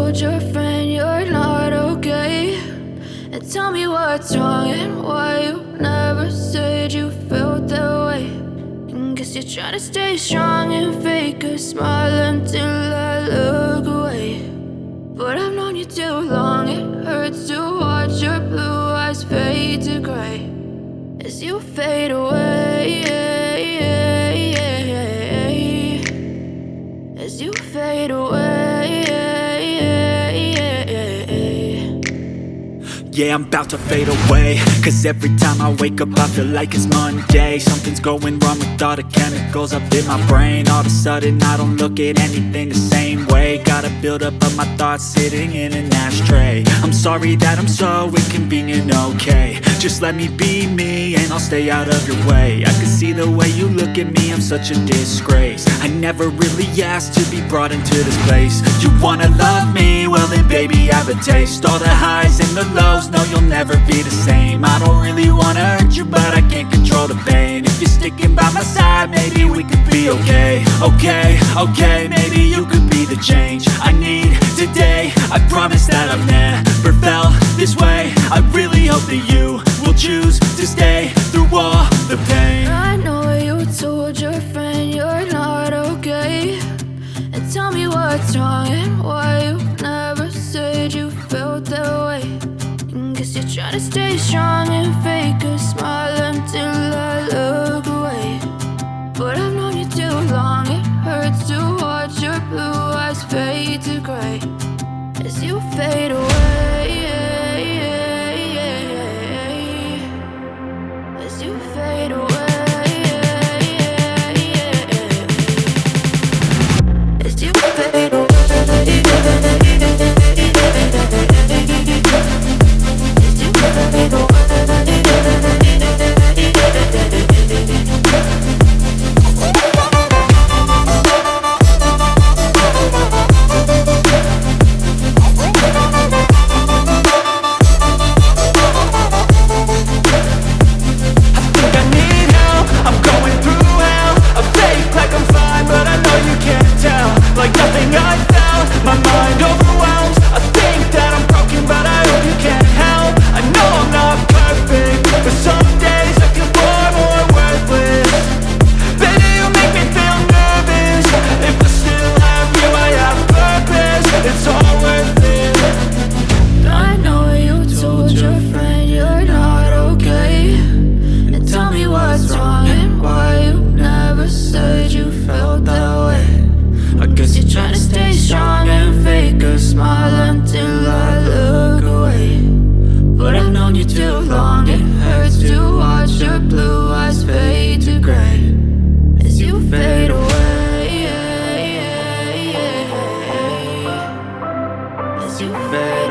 told your friend you're not okay, and tell me what's wrong and why you never said you felt that way. And guess you're trying to stay strong and fake a smile until I look away. But I've known you too long, it hurts to watch your blue eyes fade to gray as you fade away, as you fade away. Yeah, I'm about to fade away, cause every time I wake up I feel like it's Monday. Something's going wrong with all the chemicals up in my brain. All of a sudden I don't look at anything the same way. Got a buildup of my thoughts sitting in an ashtray. I'm sorry that I'm so inconvenient, okay. Just let me be me and I'll stay out of your way. I can see the way you look at me, I'm such a disgrace. I never really asked to be brought into this place. You wanna love me? Well then baby, have a taste. All the highs and the lows, no, you'll never be the same. I don't really wanna hurt you, but I can't control the pain. If you're sticking by my side, maybe we could be okay. Okay, maybe you could be the change I need today. I promise that I've never felt this way. I really hope that you will choose to stay through all the pain. I know you told your friend you're not okay, and tell me what's wrong and why you never said you felt that way. And guess you're trying to stay strong and fake a smile until I look away. But I've known you too long, it hurts to watch your blue eyes fade to gray as you fade away, as you fade away. As you fade away. As you fade